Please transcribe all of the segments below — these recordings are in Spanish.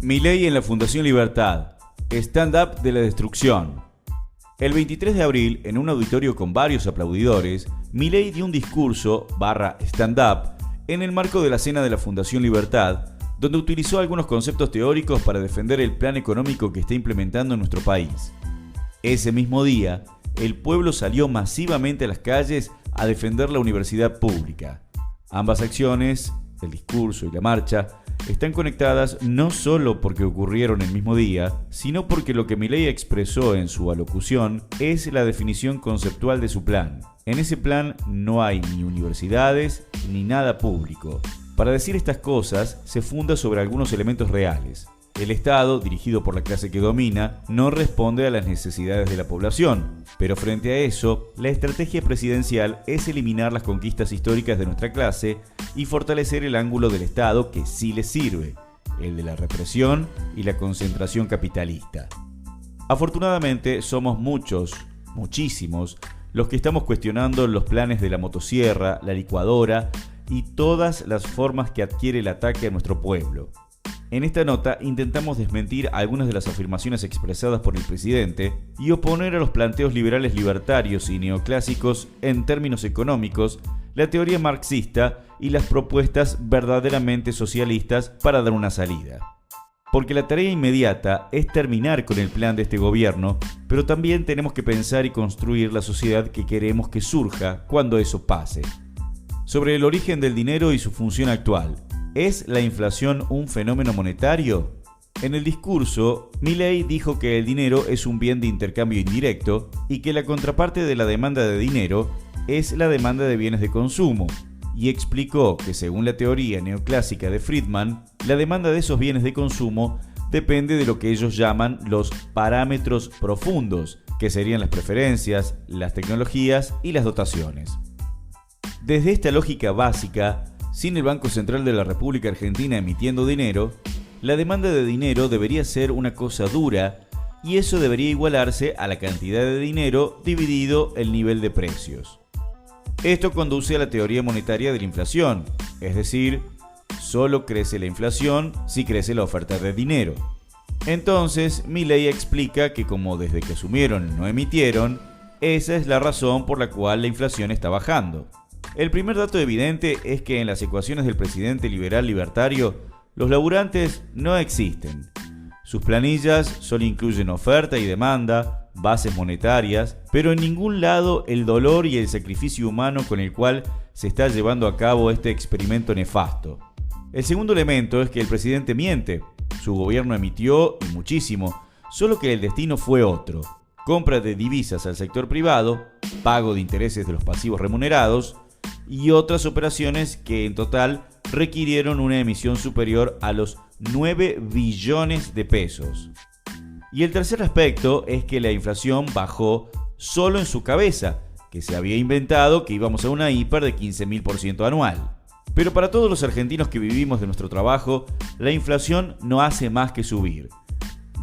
Milei en la Fundación Libertad. Stand-up de la destrucción. El 23 de abril, en un auditorio con varios aplaudidores, Milei dio un discurso stand-up en el marco de la cena de la Fundación Libertad, donde utilizó algunos conceptos teóricos para defender el plan económico que está implementando en nuestro país. Ese mismo día, el pueblo salió masivamente a las calles a defender la universidad pública. Ambas acciones, el discurso y la marcha, están conectadas no solo porque ocurrieron el mismo día, sino porque lo que Milei expresó en su alocución es la definición conceptual de su plan. En ese plan no hay ni universidades ni nada público. Para decir estas cosas, se funda sobre algunos elementos reales. El Estado, dirigido por la clase que domina, no responde a las necesidades de la población. Pero frente a eso, la estrategia presidencial es eliminar las conquistas históricas de nuestra clase y fortalecer el ángulo del Estado que sí les sirve, el de la represión y la concentración capitalista. Afortunadamente, somos muchísimos, los que estamos cuestionando los planes de la motosierra, la licuadora y todas las formas que adquiere el ataque a nuestro pueblo. En esta nota intentamos desmentir algunas de las afirmaciones expresadas por el presidente y oponer a los planteos liberales libertarios y neoclásicos en términos económicos, la teoría marxista y las propuestas verdaderamente socialistas para dar una salida. Porque la tarea inmediata es terminar con el plan de este gobierno, pero también tenemos que pensar y construir la sociedad que queremos que surja cuando eso pase. Sobre el origen del dinero y su función actual. ¿Es la inflación un fenómeno monetario? En el discurso, Milei dijo que el dinero es un bien de intercambio indirecto y que la contraparte de la demanda de dinero es la demanda de bienes de consumo, y explicó que según la teoría neoclásica de Friedman, la demanda de esos bienes de consumo depende de lo que ellos llaman los parámetros profundos, que serían las preferencias, las tecnologías y las dotaciones. Desde esta lógica básica, sin el Banco Central de la República Argentina emitiendo dinero, la demanda de dinero debería ser una cosa dura y eso debería igualarse a la cantidad de dinero dividido el nivel de precios. Esto conduce a la teoría monetaria de la inflación, es decir, solo crece la inflación si crece la oferta de dinero. Entonces, Milei explica que como desde que asumieron no emitieron, esa es la razón por la cual la inflación está bajando. El primer dato evidente es que en las ecuaciones del presidente liberal libertario, los laburantes no existen. Sus planillas solo incluyen oferta y demanda, bases monetarias, pero en ningún lado el dolor y el sacrificio humano con el cual se está llevando a cabo este experimento nefasto. El segundo elemento es que el presidente miente. Su gobierno emitió, y muchísimo, solo que el destino fue otro. Compra de divisas al sector privado, pago de intereses de los pasivos remunerados, y otras operaciones que en total requirieron una emisión superior a los 9 billones de pesos. Y el tercer aspecto es que la inflación bajó solo en su cabeza, que se había inventado que íbamos a una hiper de 15.000% anual. Pero para todos los argentinos que vivimos de nuestro trabajo, la inflación no hace más que subir.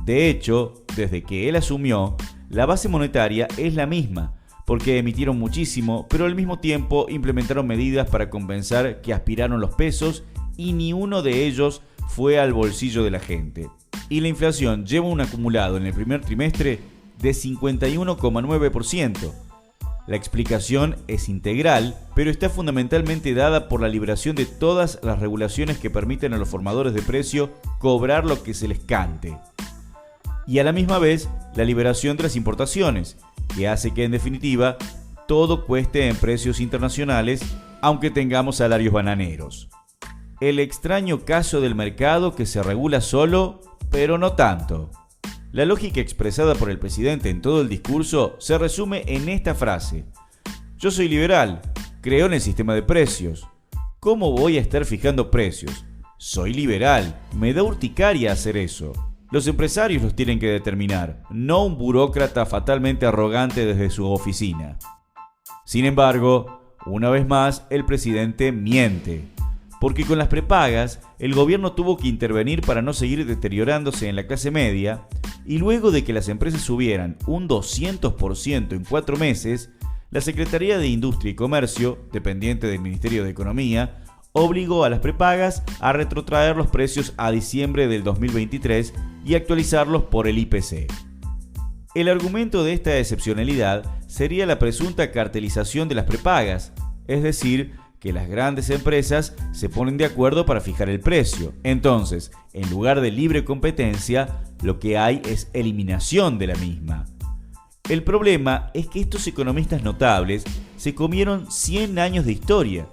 De hecho, desde que él asumió, la base monetaria es la misma, porque emitieron muchísimo, pero al mismo tiempo implementaron medidas para compensar que aspiraron los pesos y ni uno de ellos fue al bolsillo de la gente. Y la inflación lleva un acumulado en el primer trimestre de 51,9%. La explicación es integral, pero está fundamentalmente dada por la liberación de todas las regulaciones que permiten a los formadores de precio cobrar lo que se les cante. Y a la misma vez, la liberación de las importaciones, que hace que en definitiva todo cueste en precios internacionales, aunque tengamos salarios bananeros. El extraño caso del mercado que se regula solo, pero no tanto. La lógica expresada por el presidente en todo el discurso se resume en esta frase: yo soy liberal, creo en el sistema de precios. ¿Cómo voy a estar fijando precios? Soy liberal, me da urticaria hacer eso. Los empresarios los tienen que determinar, no un burócrata fatalmente arrogante desde su oficina. Sin embargo, una vez más, el presidente miente, porque con las prepagas, el gobierno tuvo que intervenir para no seguir deteriorándose en la clase media, y luego de que las empresas subieran un 200% en 4 meses, la Secretaría de Industria y Comercio, dependiente del Ministerio de Economía, obligó a las prepagas a retrotraer los precios a diciembre del 2023 y actualizarlos por el IPC. El argumento de esta excepcionalidad sería la presunta cartelización de las prepagas, es decir, que las grandes empresas se ponen de acuerdo para fijar el precio. Entonces, en lugar de libre competencia, lo que hay es eliminación de la misma. El problema es que estos economistas notables se comieron 100 años de historia.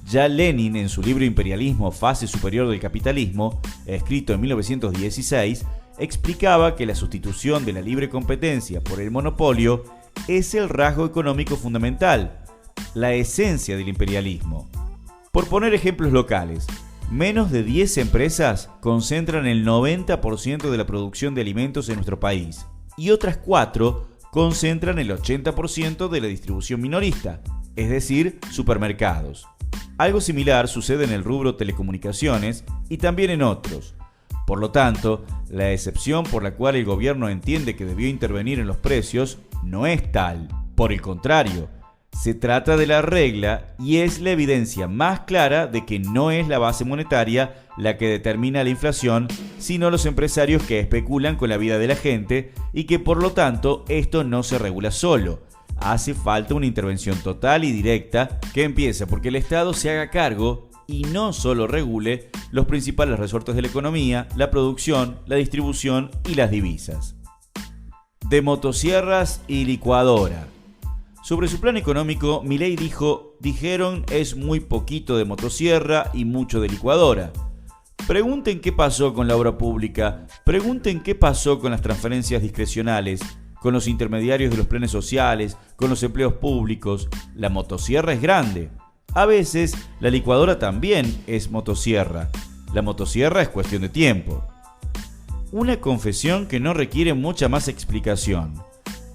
Ya Lenin, en su libro Imperialismo, fase superior del capitalismo, escrito en 1916, explicaba que la sustitución de la libre competencia por el monopolio es el rasgo económico fundamental, la esencia del imperialismo. Por poner ejemplos locales, menos de 10 empresas concentran el 90% de la producción de alimentos en nuestro país y otras 4 concentran el 80% de la distribución minorista, es decir, supermercados. Algo similar sucede en el rubro telecomunicaciones y también en otros. Por lo tanto, la excepción por la cual el gobierno entiende que debió intervenir en los precios no es tal. Por el contrario, se trata de la regla y es la evidencia más clara de que no es la base monetaria la que determina la inflación, sino los empresarios que especulan con la vida de la gente y que por lo tanto esto no se regula solo. Hace falta una intervención total y directa que empiece porque el Estado se haga cargo y no solo regule los principales resortes de la economía, la producción, la distribución y las divisas. De motosierras y licuadora. Sobre su plan económico, Milei dijeron es muy poquito de motosierra y mucho de licuadora. Pregunten qué pasó con la obra pública, pregunten qué pasó con las transferencias discrecionales, con los intermediarios de los planes sociales, con los empleos públicos. La motosierra es grande. A veces, la licuadora también es motosierra. La motosierra es cuestión de tiempo. Una confesión que no requiere mucha más explicación.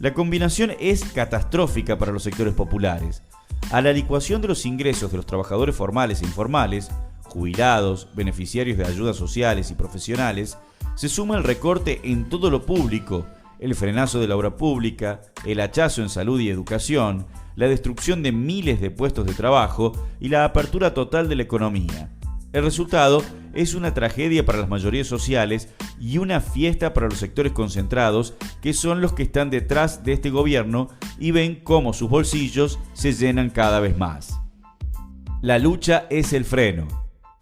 La combinación es catastrófica para los sectores populares. A la licuación de los ingresos de los trabajadores formales e informales, jubilados, beneficiarios de ayudas sociales y profesionales, se suma el recorte en todo lo público, el frenazo de la obra pública, el hachazo en salud y educación, la destrucción de miles de puestos de trabajo y la apertura total de la economía. El resultado es una tragedia para las mayorías sociales y una fiesta para los sectores concentrados, que son los que están detrás de este gobierno y ven cómo sus bolsillos se llenan cada vez más. La lucha es el freno.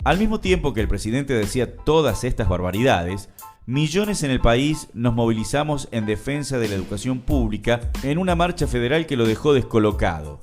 Al mismo tiempo que el presidente decía todas estas barbaridades, millones en el país nos movilizamos en defensa de la educación pública en una marcha federal que lo dejó descolocado.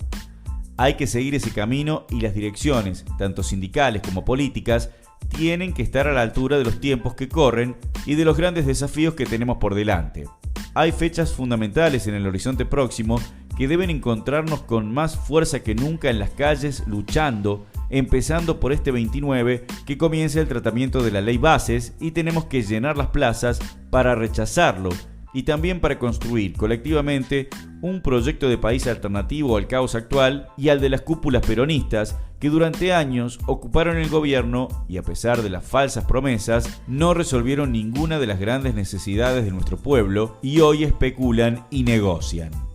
Hay que seguir ese camino y las direcciones, tanto sindicales como políticas, tienen que estar a la altura de los tiempos que corren y de los grandes desafíos que tenemos por delante. Hay fechas fundamentales en el horizonte próximo que deben encontrarnos con más fuerza que nunca en las calles luchando, empezando por este 29 que comienza el tratamiento de la ley Bases y tenemos que llenar las plazas para rechazarlo y también para construir colectivamente un proyecto de país alternativo al caos actual y al de las cúpulas peronistas que durante años ocuparon el gobierno y a pesar de las falsas promesas no resolvieron ninguna de las grandes necesidades de nuestro pueblo y hoy especulan y negocian.